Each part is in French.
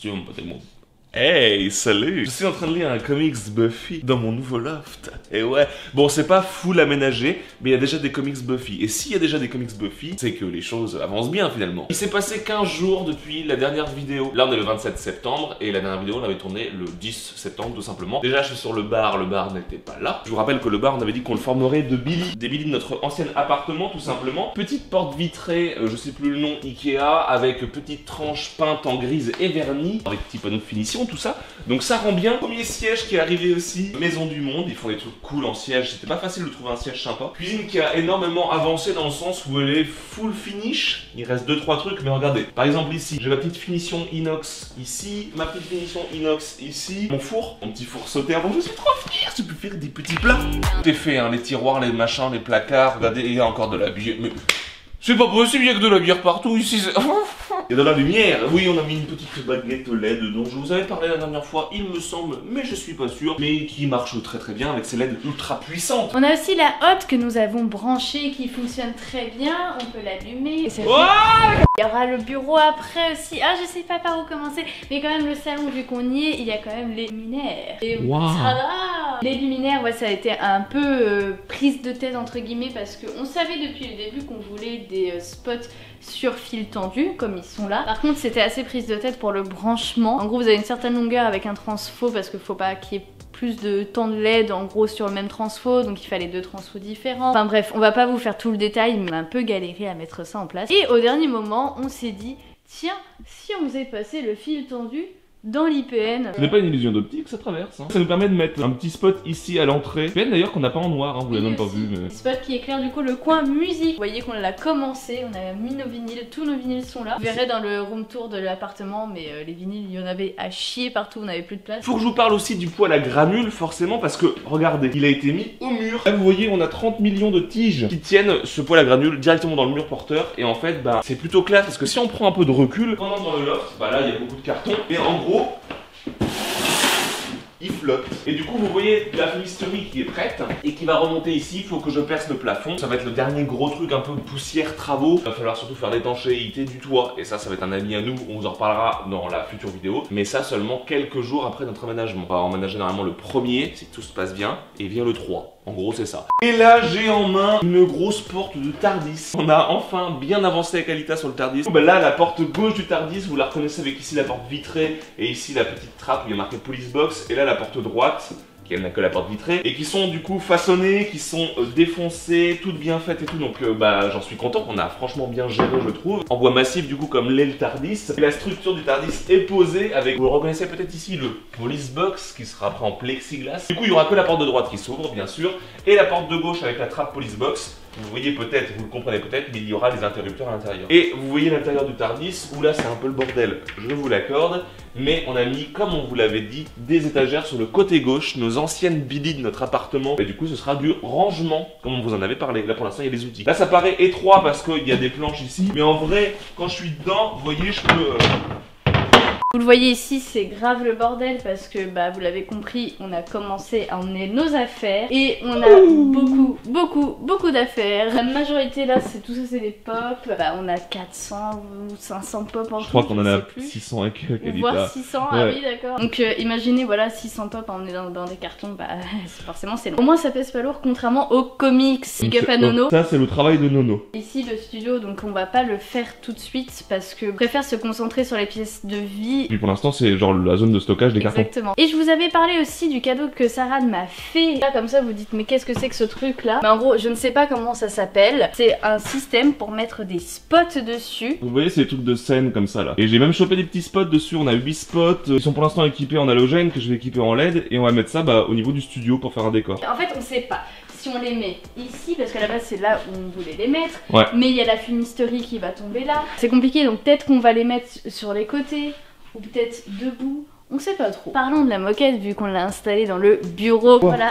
Mon pote mon... Hey, salut! Je suis en train de lire un comics Buffy dans mon nouveau loft. Et ouais, bon, c'est pas full aménagé, mais il y a déjà des comics Buffy. Et s'il y a déjà des comics Buffy, c'est que les choses avancent bien finalement. Il s'est passé 15 jours depuis la dernière vidéo. Là, on est le 27 septembre, et la dernière vidéo, on l'avait tournée le 10 septembre, tout simplement. Déjà, je suis sur le bar n'était pas là. Je vous rappelle que le bar, on avait dit qu'on le formerait de Billy. Des Billy de notre ancien appartement, tout simplement. Petite porte vitrée, je sais plus le nom, Ikea, avec petite tranche peinte en grise et vernis, avec petit panneau de finition, tout ça. Donc ça rend bien. Premier siège qui est arrivé aussi, Maison du Monde, ils font des trucs cool en siège, c'était pas facile de trouver un siège sympa. Cuisine qui a énormément avancé dans le sens où elle est full finish, il reste 2-3 trucs, mais regardez, par exemple ici, j'ai ma petite finition inox ici, ma petite finition inox ici, mon four, mon petit four sauté, bon je suis trop fier, je peux faire des petits plats. Tout est fait, hein, les tiroirs, les machins, les placards, regardez, il y a encore de la bière, mais... C'est pas possible, il y a que de la bière partout ici. Il y a de la lumière. Oui, on a mis une petite baguette LED dont je vous avais parlé la dernière fois, il me semble, mais je suis pas sûr, mais qui marche très très bien avec ces LED ultra puissantes. On a aussi la hotte que nous avons branchée qui fonctionne très bien, on peut l'allumer. Il y aura le bureau après aussi. Ah, je sais pas par où commencer, mais quand même le salon, vu qu'on y est, il y a quand même les luminaires. Et voilà. Les luminaires, ouais, ça a été un peu prise de tête entre guillemets parce qu'on savait depuis le début qu'on voulait des spots sur fil tendu comme ils sont là. Par contre c'était assez prise de tête pour le branchement. En gros vous avez une certaine longueur avec un transfo parce qu'il faut pas qu'il y ait plus de temps de LED en gros sur le même transfo, donc il fallait 2 transfos différents. Enfin bref, on va pas vous faire tout le détail, mais on a un peu galéré à mettre ça en place. Et au dernier moment on s'est dit tiens, si on faisait passer le fil tendu dans l'IPN. Ce n'est pas une illusion d'optique, ça traverse. Hein. Ça nous permet de mettre un petit spot ici à l'entrée. IPN d'ailleurs qu'on n'a pas en noir, hein, vous l'avez même pas vu. Mais... spot qui éclaire du coup le coin musique. Vous voyez qu'on l'a commencé, on a mis nos vinyles, tous nos vinyles sont là. Vous verrez dans le room tour de l'appartement, mais les vinyles, il y en avait à chier partout, on n'avait plus de place. Faut que je vous parle aussi du poêle à granules, forcément, parce que, regardez, il a été mis au mur. Là, vous voyez, on a 30 millions de tiges qui tiennent ce poêle à granules directement dans le mur porteur. Et en fait, bah, c'est plutôt clair, parce que si on prend un peu de recul, pendant dans le loft, bah là, il y a beaucoup de cartons. Et en gros... il flotte. Et du coup vous voyez la fumisterie qui est prête et qui va remonter ici, il faut que je perce le plafond. Ça va être le dernier gros truc un peu poussière, travaux. Il va falloir surtout faire l'étanchéité du toit. Et ça va être un ami à nous, on vous en reparlera dans la future vidéo. Mais ça seulement quelques jours après notre aménagement. On va emménager normalement le 1er, si tout se passe bien, et vient le 3. En gros c'est ça. Et là j'ai en main une grosse porte de Tardis. On a enfin bien avancé avec Alita sur le Tardis. Bah là la porte gauche du Tardis, vous la reconnaissez avec ici la porte vitrée et ici la petite trappe où il y a marqué Police Box. Et là la porte droite qui n'a que la porte vitrée et qui sont du coup façonnées, qui sont défoncées, toutes bien faites et tout, donc bah j'en suis content, on a franchement bien géré je trouve. En bois massif du coup comme l'est le Tardis. Et la structure du Tardis est posée avec, vous le reconnaissez peut-être ici, le Police Box qui sera après en plexiglas. Du coup il y aura que la porte de droite qui s'ouvre bien sûr et la porte de gauche avec la trappe Police Box. Vous voyez peut-être, vous le comprenez peut-être, mais il y aura des interrupteurs à l'intérieur. Et vous voyez l'intérieur du Tardis, où là c'est un peu le bordel, je vous l'accorde, mais on a mis, comme on vous l'avait dit, des étagères sur le côté gauche, nos anciennes Billy de notre appartement. Et du coup ce sera du rangement, comme on vous en avait parlé. Là pour l'instant il y a des outils. Là ça paraît étroit parce qu'il y a des planches ici, mais en vrai, quand je suis dedans, vous voyez, je peux... Vous le voyez ici, c'est grave le bordel parce que bah vous l'avez compris, on a commencé à emmener nos affaires et on a beaucoup d'affaires. La majorité là, c'est tout ça, c'est des pop. Bah on a 400 ou 500 pop en tout. Je crois qu'on en a 600 avec voire 600, ah oui d'accord. Donc imaginez voilà 600 pop à emmener dans des cartons, bah forcément c'est long. Au moins ça pèse pas lourd contrairement aux comics. Big up à Nono. Ça c'est le travail de Nono. Ici le studio, donc on va pas le faire tout de suite parce que je préfère se concentrer sur les pièces de vie. Et pour l'instant c'est genre la zone de stockage des cartons. Exactement. Et je vous avais parlé aussi du cadeau que Sarah m'a fait. Là comme ça vous dites mais qu'est-ce que c'est que ce truc là? Mais en gros je ne sais pas comment ça s'appelle. C'est un système pour mettre des spots dessus. Vous voyez c'est des trucs de scène comme ça là. Et j'ai même chopé des petits spots dessus, on a 8 spots. Ils sont pour l'instant équipés en halogène que je vais équiper en LED. Et on va mettre ça bah, au niveau du studio pour faire un décor. En fait on sait pas si on les met ici parce qu'à la base c'est là où on voulait les mettre. Ouais. Mais il y a la fumisterie qui va tomber là. C'est compliqué donc peut-être qu'on va les mettre sur les côtés. Ou peut-être debout, on sait pas trop. Parlons de la moquette vu qu'on l'a installée dans le bureau. Voilà,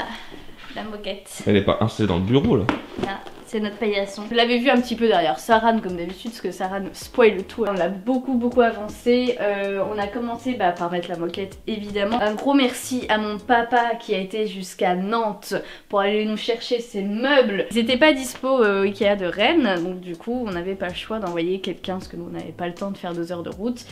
la moquette. Elle est pas installée dans le bureau là. Là, c'est notre paillasson. Je l'avais vu un petit peu derrière Saran comme d'habitude, parce que Saran spoil tout. On l'a beaucoup avancé. On a commencé par mettre la moquette évidemment. Un gros merci à mon papa qui a été jusqu'à Nantes pour aller nous chercher ses meubles. Ils n'étaient pas dispo au Ikea de Rennes, donc du coup on n'avait pas le choix d'envoyer quelqu'un parce que nous on n'avait pas le temps de faire 2 heures de route.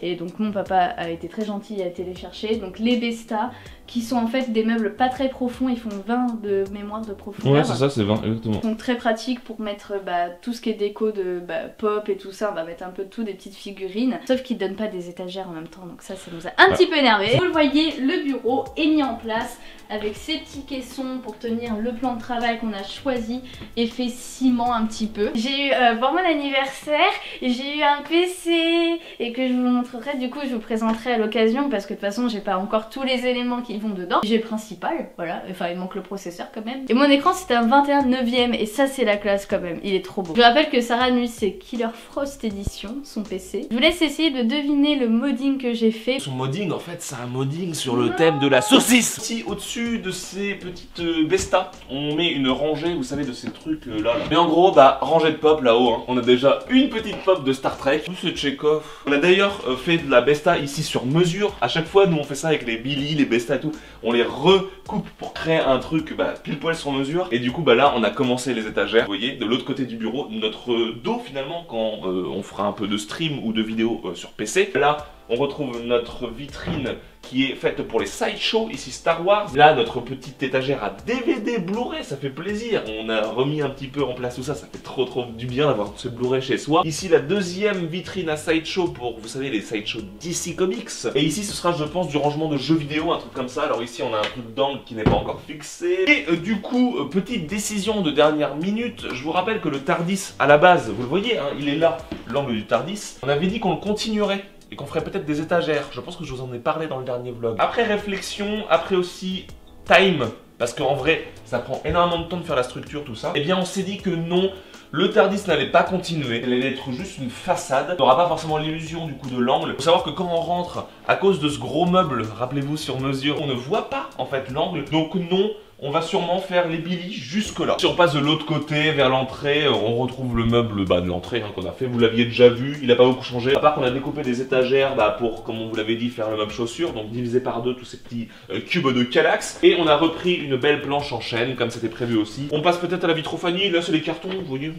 Et donc mon papa a été très gentil et a été les chercher. Donc les Besta qui sont en fait des meubles pas très profonds, ils font 20 de mémoire de profondeur. Ouais c'est ça, c'est 20 exactement. Donc très pratique pour mettre tout ce qui est déco de pop et tout ça, on va mettre un peu de tout, des petites figurines. Sauf qu'ils donnent pas des étagères en même temps, donc ça nous a un petit peu énervé. Vous le voyez, le bureau est mis en place avec ces petits caissons pour tenir le plan de travail qu'on a choisi et fait ciment un petit peu. J'ai eu pour mon anniversaire, j'ai eu un PC et que je vous montrerai, du coup je vous présenterai à l'occasion parce que de toute façon j'ai pas encore tous les éléments qui vont dedans. J'ai le principal, voilà, enfin il manque le processeur quand même. Et mon écran c'est un 21/9 et ça c'est la classe quand même, il est trop beau. Je rappelle que Sarah Nuit c'est Killer Frost Edition, son PC. Je vous laisse essayer de deviner le modding que j'ai fait. Son modding en fait c'est un modding sur le thème de la saucisse. Ici au-dessus de ces petites Besta, on met une rangée, vous savez, de ces trucs là. Mais en gros, rangée de pop là-haut, hein. On a déjà une petite pop de Star Trek. Tout ce Chekhov. On a d'ailleurs fait de la Besta ici sur mesure. À chaque fois, nous on fait ça avec les Billy, les Besta et tout. On les recoupe pour créer un truc pile poil sur mesure. Et du coup, là, on a commencé les étagères. Vous voyez, de l'autre côté du bureau, notre dos finalement, quand on fera un peu de stream ou de vidéo sur PC. Là, on retrouve notre vitrine qui est faite pour les sideshows, ici Star Wars. Là, notre petite étagère à DVD Blu-ray, ça fait plaisir. On a remis un petit peu en place tout ça, ça fait trop du bien d'avoir ce Blu-ray chez soi. Ici, la deuxième vitrine à sideshow pour, vous savez, les sideshows DC Comics. Et ici, ce sera, je pense, du rangement de jeux vidéo, un truc comme ça. Alors ici, on a un truc d'angle qui n'est pas encore fixé. Et du coup, petite décision de dernière minute. Je vous rappelle que le Tardis, à la base, vous le voyez, hein, il est là, l'angle du Tardis. On avait dit qu'on le continuerait et qu'on ferait peut-être des étagères. Je pense que je vous en ai parlé dans le dernier vlog. Après réflexion, après aussi time, parce qu'en vrai, ça prend énormément de temps de faire la structure, tout ça. Eh bien, on s'est dit que non, le Tardis n'allait pas continuer. Elle allait être juste une façade. On n'aura pas forcément l'illusion du coup de l'angle. Il faut savoir que quand on rentre, à cause de ce gros meuble, rappelez-vous sur mesure, on ne voit pas en fait l'angle. Donc non, on va sûrement faire les Billy jusque là. Si on passe de l'autre côté vers l'entrée, on retrouve le meuble de l'entrée qu'on a fait. Vous l'aviez déjà vu, il n'a pas beaucoup changé. À part qu'on a découpé des étagères pour, comme on vous l'avait dit, faire le meuble chaussure. Donc divisé par deux tous ces petits cubes de Kallax. Et on a repris une belle planche en chêne, comme c'était prévu aussi. On passe peut-être à la vitrophanie. Là c'est les cartons, vous voyez.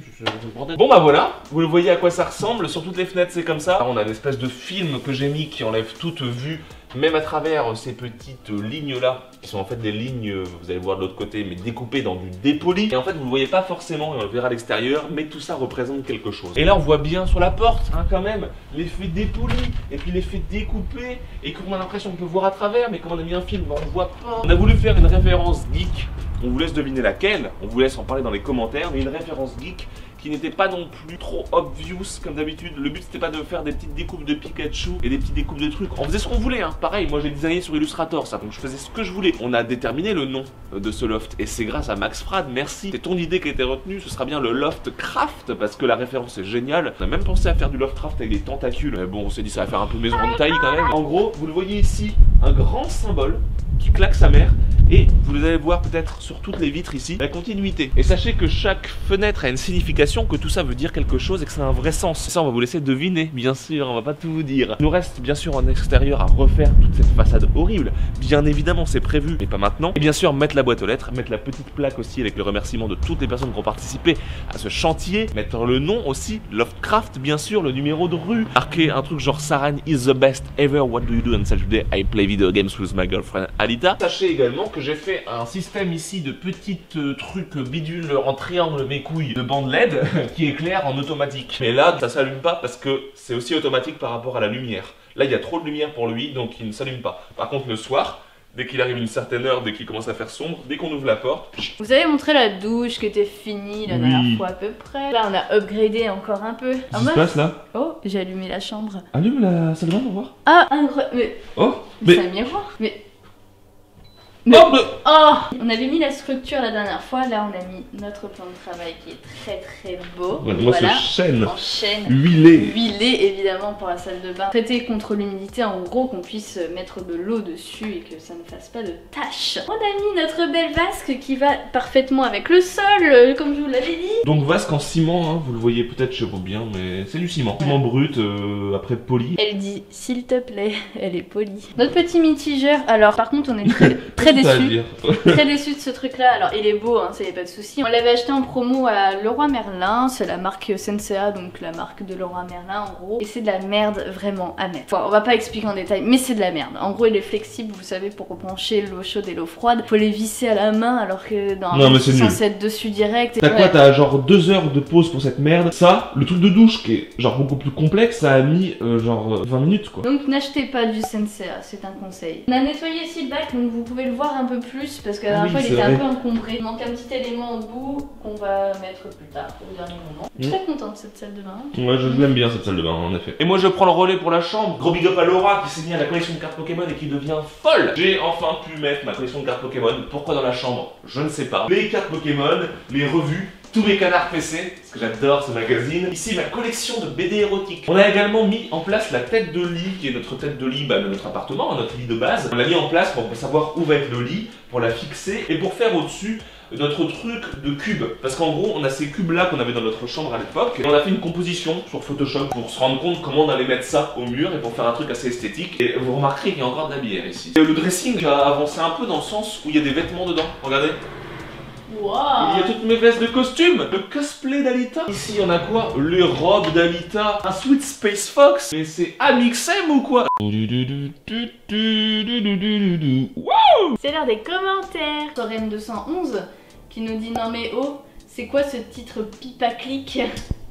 Bon voilà, vous le voyez à quoi ça ressemble. Sur toutes les fenêtres c'est comme ça. Alors, on a une espèce de film que j'ai mis qui enlève toute vue. Même à travers ces petites lignes là, qui sont en fait des lignes, vous allez voir de l'autre côté, mais découpées dans du dépoli. Et en fait vous ne le voyez pas forcément, et on le verra à l'extérieur, mais tout ça représente quelque chose. Et là on voit bien sur la porte, hein, quand même, l'effet dépoli, et puis l'effet découpé, et qu'on a l'impression qu'on peut voir à travers, mais quand on a mis un film, on ne voit pas. On a voulu faire une référence geek, on vous laisse deviner laquelle, on vous laisse en parler dans les commentaires, mais une référence geek qui n'était pas non plus trop obvious comme d'habitude. Le but c'était pas de faire des petites découpes de Pikachu et des petites découpes de trucs. On faisait ce qu'on voulait, hein. Pareil, moi j'ai designé sur Illustrator ça, donc je faisais ce que je voulais. On a déterminé le nom de ce loft et c'est grâce à Max Frad, merci. C'est ton idée qui a été retenue, ce sera bien le Loft Craft parce que la référence est géniale. On a même pensé à faire du Loft Craft avec des tentacules, mais bon on s'est dit ça va faire un peu maison de taille quand même. En gros, vous le voyez ici, un grand symbole qui claque sa mère. Et vous allez voir peut-être sur toutes les vitres ici la continuité. Et sachez que chaque fenêtre a une signification, que tout ça veut dire quelque chose et que ça a un vrai sens. Et ça on va vous laisser deviner, bien sûr, on va pas tout vous dire. Il nous reste bien sûr en extérieur à refaire toute cette façade horrible. Bien évidemment c'est prévu, mais pas maintenant. Et bien sûr mettre la boîte aux lettres, mettre la petite plaque aussi avec le remerciement de toutes les personnes qui ont participé à ce chantier. Mettre le nom aussi, Loftcraft bien sûr, le numéro de rue. Marquer un truc genre Saran is the best ever, what do you do on such day? I play video games with my girlfriend Alita. Sachez également que j'ai fait un système ici de petites trucs bidules en triangle mes couilles de bande LED qui éclaire en automatique. Mais là ça s'allume pas parce que c'est aussi automatique par rapport à la lumière. Là il y a trop de lumière pour lui donc il ne s'allume pas. Par contre le soir, dès qu'il arrive une certaine heure, dès qu'il commence à faire sombre, dès qu'on ouvre la porte... Vous avez montré la douche qui était finie la dernière fois à peu près. Là on a upgradé encore un peu. Qu'est-ce qui se passe là? Oh, j'ai allumé la chambre. Allume la salle de bain pour voir. Ah, incroyable. Mais... Oh, mais... c'est un miroir. Mais... Mais... Oh, Oh, on avait mis la structure la dernière fois, là on a mis notre plan de travail qui est très beau. Ouais, moi voilà. ce chêne. En chêne. Huilé. Huilé évidemment pour la salle de bain. Traité contre l'humidité, en gros qu'on puisse mettre de l'eau dessus et que ça ne fasse pas de taches. On a mis notre belle vasque qui va parfaitement avec le sol, comme je vous l'avais dit. Donc vasque en ciment, hein, vous le voyez peut-être chez vous bien, mais c'est du ciment. Ciment brut, après poli. Elle dit s'il te plaît, elle est polie. Notre petit mitigeur, alors par contre on est très déçus. Très déçus de ce truc là, alors il est beau, hein, ça y a pas de souci. On l'avait acheté en promo à Leroy Merlin, c'est la marque Sensea, donc la marque de Leroy Merlin en gros. Et c'est de la merde vraiment à mettre. Bon, on va pas expliquer en détail, mais c'est de la merde. En gros il est flexible, vous savez, pour brancher l'eau chaude et l'eau froide. Faut les visser à la main alors que dans non, mais c'est censé être dessus direct. T'as quoi, t'as genre 2 heures de pause pour cette merde. Ça, le truc de douche qui est genre beaucoup plus complexe, ça a mis genre 20 minutes quoi. Donc n'achetez pas du Sensea, c'est un conseil. On a nettoyé ici le bac, donc vous pouvez le voir un peu plus parce que la dernière fois il était un peu encombré. Il manque un petit élément au bout qu'on va mettre plus tard au dernier moment. Je suis très contente de cette salle de bain. Ouais, je l'aime bien cette salle de bain en effet. Et moi je prends le relais pour la chambre. Gros big up à Laura qui s'est mis à la collection de cartes Pokémon et qui devient folle. J'ai enfin pu mettre ma collection de cartes Pokémon. Pourquoi dans la chambre? Je ne sais pas. Les cartes Pokémon, les revues, tous mes canards PC, parce que j'adore ce magazine. Ici, ma collection de BD érotiques. On a également mis en place la tête de lit, qui est notre tête de lit de notre appartement, notre lit de base. On l'a mis en place pour savoir où va être le lit, pour la fixer et pour faire au-dessus notre truc de cubes. Parce qu'en gros, on a ces cubes-là qu'on avait dans notre chambre à l'époque. Et on a fait une composition sur Photoshop pour se rendre compte comment on allait mettre ça au mur et pour faire un truc assez esthétique. Et vous remarquerez qu'il y a encore de la bière ici. Et le dressing a avancé un peu dans le sens où il y a des vêtements dedans. Regardez. Wow. Il y a toutes mes vestes de costume, le cosplay d'Alita. Ici, on a quoi? Les robes d'Alita. Un Sweet Space Fox. Mais c'est Amixem ou quoi? Wow. C'est l'heure des commentaires. Soren 211 qui nous dit non mais oh, c'est quoi ce titre pipa-clic?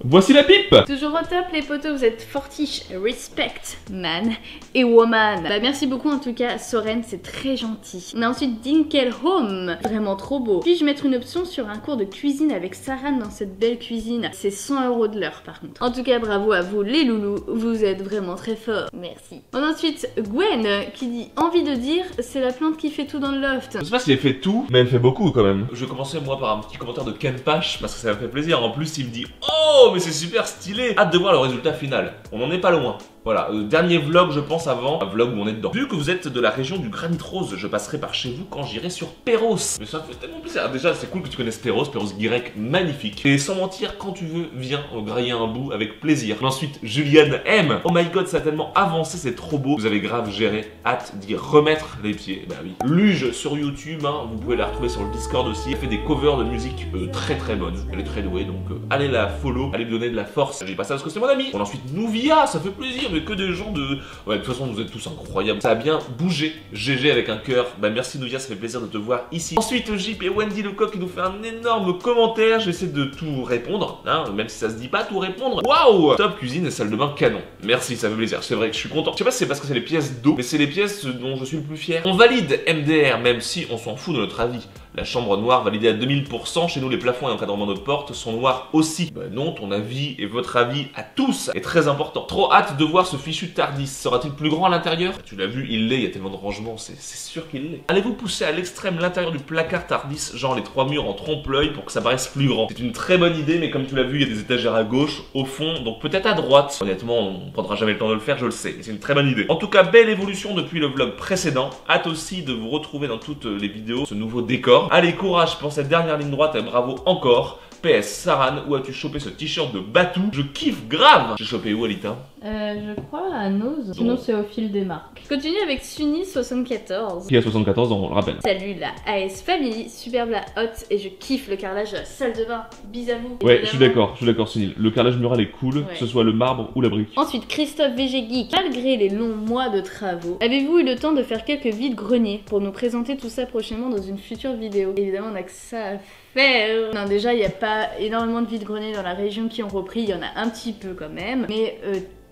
Voici la pipe. Toujours au top les potos, vous êtes fortiche, respect, man et woman. Bah merci beaucoup en tout cas Soren, c'est très gentil. On a ensuite Dinkel Home, vraiment trop beau. Puis-je mettre une option sur un cours de cuisine avec Saran dans cette belle cuisine? C'est 100 € de l'heure par contre. En tout cas bravo à vous les loulous, vous êtes vraiment très forts, merci. On a ensuite Gwen qui dit envie de dire c'est la plante qui fait tout dans le loft. Je sais pas si elle fait tout, mais elle fait beaucoup quand même. Je vais commencer moi par un petit commentaire de Ken Pache parce que ça me fait plaisir. En plus il me dit oh mais c'est super stylé. Hâte de voir le résultat final. On n'en est pas loin. Voilà, dernier vlog je pense avant, un vlog où on est dedans. Vu que vous êtes de la région du Granit Rose, je passerai par chez vous quand j'irai sur Perros. Mais ça me fait tellement plaisir. Déjà c'est cool que tu connaisses Perros Guirec, magnifique. Et sans mentir, quand tu veux, viens grailler un bout avec plaisir. Ensuite, Juliane M. Oh my god, ça a tellement avancé, c'est trop beau. Vous avez grave géré, hâte d'y remettre les pieds. Bah oui. Luge sur YouTube, hein, vous pouvez la retrouver sur le Discord aussi. Elle fait des covers de musique très bonnes. Elle est très douée, donc allez la follow, allez lui donner de la force. J'ai pas ça parce que c'est mon ami. On a ensuite Nouvia, ça fait plaisir. Mais que des gens de... Ouais, de toute façon, vous êtes tous incroyables. Ça a bien bougé. GG avec un cœur. Bah, merci Nouvia, ça fait plaisir de te voir ici. Ensuite, Jip et Wendy Lecoq qui nous fait un énorme commentaire. J'essaie de tout répondre, hein, même si ça se dit pas tout répondre. Waouh! Top cuisine et salle de bain canon. Merci, ça fait plaisir. C'est vrai que je suis content. Je sais pas si c'est parce que c'est les pièces d'eau, mais c'est les pièces dont je suis le plus fier. On valide MDR, même si on s'en fout de notre avis. La chambre noire validée à 2000%, chez nous les plafonds et encadrements de portes sont noirs aussi. Bah non, ton avis et votre avis à tous est très important. Trop hâte de voir ce fichu Tardis. Sera-t-il plus grand à l'intérieur? Tu l'as vu, il l'est, il y a tellement de rangements, c'est sûr qu'il l'est. Allez-vous pousser à l'extrême l'intérieur du placard Tardis, genre les 3 murs en trompe-l'œil pour que ça paraisse plus grand? C'est une très bonne idée, mais comme tu l'as vu, il y a des étagères à gauche, au fond, donc peut-être à droite. Honnêtement, on prendra jamais le temps de le faire, je le sais, mais c'est une très bonne idée. En tout cas, belle évolution depuis le vlog précédent. Hâte aussi de vous retrouver dans toutes les vidéos, ce nouveau décor. Allez, courage pour cette dernière ligne droite et bravo encore. PS Saran, où as-tu chopé ce t-shirt de Batou? Je kiffe grave. J'ai chopé où, Alita? Je crois à Nose. Sinon c'est au fil des marques. Continue avec Sunny74. Qui a 74 ans, on le rappelle. Salut la AS Family, superbe la hot et je kiffe le carrelage de la salle de bain. Bis à vous. Ouais, je suis d'accord, Sunil. Le carrelage mural est cool, ouais. Que ce soit le marbre ou la brique. Ensuite, Christophe VG Geek. Malgré les longs mois de travaux, avez-vous eu le temps de faire quelques vides-greniers pour nous présenter tout ça prochainement dans une future vidéo? Évidemment, on a que ça à faire. Non, déjà, il n'y a pas énormément de vides-greniers dans la région qui ont repris. Il y en a un petit peu quand même. Mais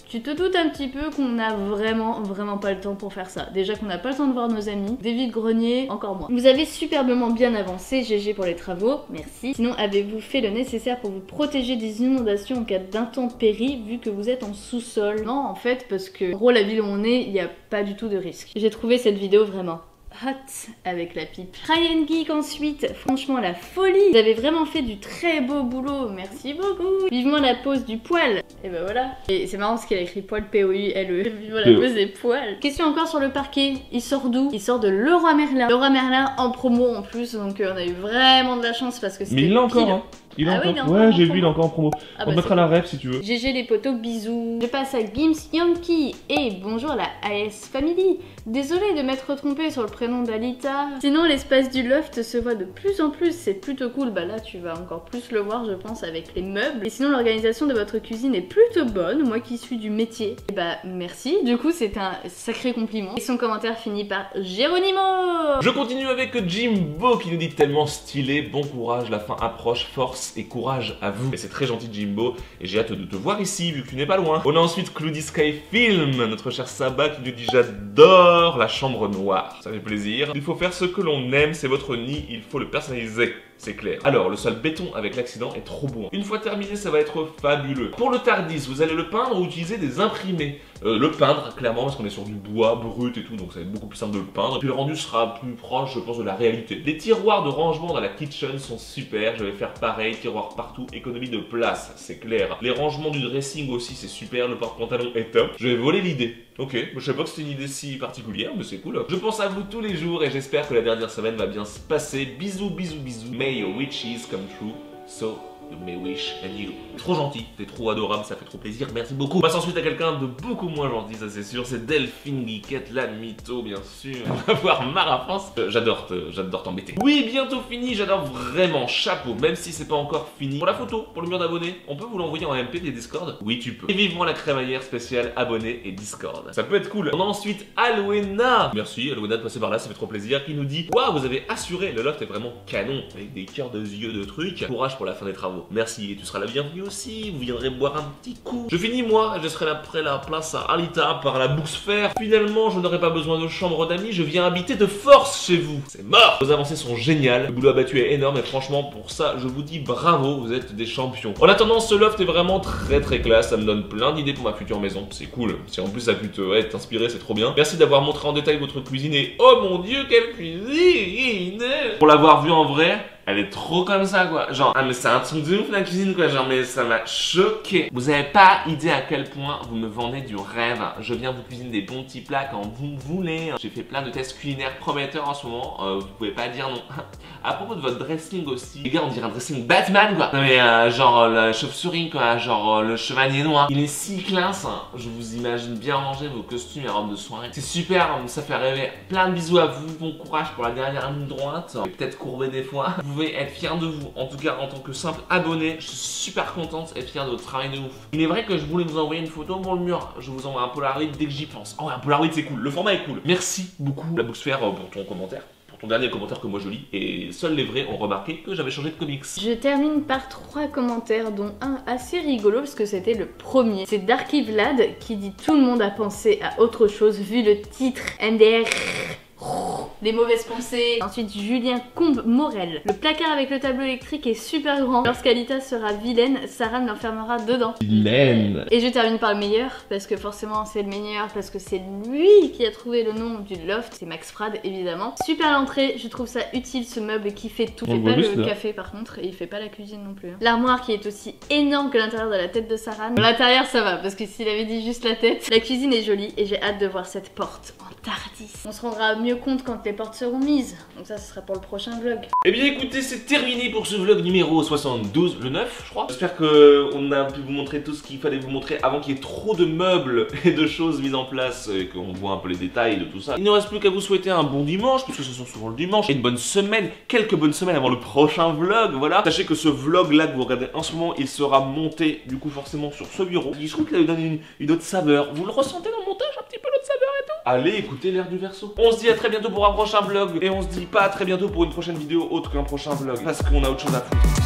tu te doutes un petit peu qu'on a vraiment pas le temps pour faire ça. Déjà qu'on n'a pas le temps de voir nos amis. Des vides-greniers, encore moins. Vous avez superbement bien avancé, GG pour les travaux, merci. Sinon, avez-vous fait le nécessaire pour vous protéger des inondations en cas d'intempéries vu que vous êtes en sous-sol? Non, en fait, parce que en gros, la ville où on est, il n'y a pas du tout de risque. J'ai trouvé cette vidéo vraiment hot avec la pipe. Cry and Geek ensuite, franchement la folie. Vous avez vraiment fait du très beau boulot, merci beaucoup. Vivement la pose du poil. Et ben voilà. Et c'est marrant parce qu'elle a écrit poil P-O-U-L-E. Vivement la pose des poils. Question encore sur le parquet. Il sort d'où? Il sort de Leroy Merlin. Leroy Merlin en promo en plus, donc on a eu vraiment de la chance parce que c'était. Mais il l'a encore, hein. Il est encore. Ouais, j'ai vu, il est encore en promo. On mettra la ref si tu veux. GG les potos, bisous. Je passe à Gims Yankee et bonjour la AS Family. Désolée de m'être trompée sur le prénom d'Alita. Sinon l'espace du loft se voit de plus en plus, c'est plutôt cool. Bah là tu vas encore plus le voir je pense avec les meubles. Et sinon l'organisation de votre cuisine est plutôt bonne, moi qui suis du métier. Et bah merci, du coup c'est un sacré compliment. Et son commentaire finit par Geronimo. Je continue avec Jimbo qui nous dit tellement stylé, bon courage, la fin approche, force et courage à vous. Et c'est très gentil Jimbo et j'ai hâte de te voir ici vu que tu n'es pas loin. On a ensuite Cloudy Sky Film, notre cher Saba qui nous dit j'adore la chambre noire. Ça fait plaisir. Il faut faire ce que l'on aime, c'est votre nid, il faut le personnaliser. C'est clair. Alors, le sol béton avec l'accident est trop beau. Une fois terminé, ça va être fabuleux. Pour le Tardis, vous allez le peindre ou utiliser des imprimés. Le peindre, clairement, parce qu'on est sur du bois brut et tout, donc ça va être beaucoup plus simple de le peindre. Et puis le rendu sera plus proche, je pense, de la réalité. Les tiroirs de rangement dans la kitchen sont super. Je vais faire pareil, tiroirs partout, économie de place, c'est clair. Les rangements du dressing aussi, c'est super. Le porte-pantalon est top. Je vais voler l'idée. Ok, je sais pas que c'était une idée si particulière, mais c'est cool. Je pense à vous tous les jours et j'espère que la dernière semaine va bien se passer. Bisous, bisous, bisous. May your wishes come true. So may wish and you. Trop gentil, t'es trop adorable, ça fait trop plaisir, merci beaucoup. On passe ensuite à quelqu'un de beaucoup moins gentil, ça c'est sûr, c'est Delphine Guiquette, la mytho bien sûr. On va voir Mara France. J'adore t'embêter. Oui, bientôt fini, j'adore vraiment, chapeau, même si c'est pas encore fini. Pour la photo, pour le mur d'abonnés, on peut vous l'envoyer en MP des Discord? Oui, tu peux. Et vivement la crémaillère spéciale abonnés et Discord. Ça peut être cool. On a ensuite Alwena. Merci Alwena de passer par là, ça fait trop plaisir. Qui nous dit waouh, vous avez assuré, le loft est vraiment canon, avec des cœurs de yeux de trucs. Courage pour la fin des travaux. Merci et tu seras la bienvenue aussi, vous viendrez boire un petit coup. Je finis moi, je serai là près la place à Alita par la Booksfair. Finalement, je n'aurai pas besoin de chambre d'amis, je viens habiter de force chez vous. C'est mort. Vos avancées sont géniales, le boulot abattu est énorme et franchement pour ça, je vous dis bravo, vous êtes des champions. En attendant, ce loft est vraiment très classe, ça me donne plein d'idées pour ma future maison, c'est cool. Si en plus ça peut t'inspirer, c'est trop bien. Merci d'avoir montré en détail votre cuisine et oh mon dieu, quelle cuisine! Pour l'avoir vue en vrai, elle est trop comme ça quoi, genre ah mais c'est un truc de ouf la cuisine quoi, genre mais ça m'a choqué. Vous avez pas idée à quel point vous me vendez du rêve. Je viens vous cuisiner des bons petits plats quand vous voulez. J'ai fait plein de tests culinaires prometteurs en ce moment, vous pouvez pas dire non. À propos de votre dressing aussi, les gars on dirait un dressing Batman quoi. Non mais genre la chauve-souris quoi, genre le chevalier noir. Il est si classe, hein. Je vous imagine bien ranger vos costumes et robes de soirée. C'est super, ça fait rêver. Plein de bisous à vous, bon courage pour la dernière ligne droite. Et peut-être courbé des fois. Vous pouvez être fier de vous, en tout cas en tant que simple abonné, je suis super contente et fier de votre travail de ouf. Il est vrai que je voulais vous envoyer une photo pour le mur, je vous envoie un Polaroid dès que j'y pense. Oh un Polaroid c'est cool, le format est cool. Merci beaucoup la Booksfair pour ton commentaire. Ton dernier commentaire que moi je lis, et seuls les vrais ont remarqué que j'avais changé de comics. Je termine par 3 commentaires, dont un assez rigolo parce que c'était le premier. C'est Darky Vlad qui dit tout le monde a pensé à autre chose vu le titre MDR. Les mauvaises pensées. Ensuite Julien Combe Morel. Le placard avec le tableau électrique est super grand. Lorsqu'Alita sera vilaine, Sarah l'enfermera dedans. Vilaine. Et je termine par le meilleur, parce que forcément c'est le meilleur, parce que c'est lui qui a trouvé le nom du loft. C'est Max Frad évidemment. Super l'entrée, je trouve ça utile ce meuble qui fait tout. Il fait pas le café par contre, et il fait pas la cuisine non plus. L'armoire qui est aussi énorme que l'intérieur de la tête de Sarah. L'intérieur ça va, parce que s'il avait dit juste la tête. La cuisine est jolie et j'ai hâte de voir cette porte en Tardis. On se rendra mieux compte quand les portes seront mises. Donc ça, ce sera pour le prochain vlog. Eh bien écoutez, c'est terminé pour ce vlog numéro 72, le 9 je crois. J'espère qu'on a pu vous montrer tout ce qu'il fallait vous montrer avant qu'il y ait trop de meubles et de choses mises en place et qu'on voit un peu les détails de tout ça. Il ne reste plus qu'à vous souhaiter un bon dimanche, puisque ce sont souvent le dimanche, et une bonne semaine, quelques bonnes semaines avant le prochain vlog, voilà. Sachez que ce vlog là que vous regardez en ce moment, il sera monté du coup forcément sur ce bureau. Je trouve qu'il donne une autre saveur. Vous le ressentez dans le montage un petit peu l'autre saveur et tout? Allez écoutez l'air du Verseau. On se dit à très bientôt pour un prochain vlog, et on se dit pas à très bientôt pour une prochaine vidéo autre qu'un prochain vlog, parce qu'on a autre chose à foutre.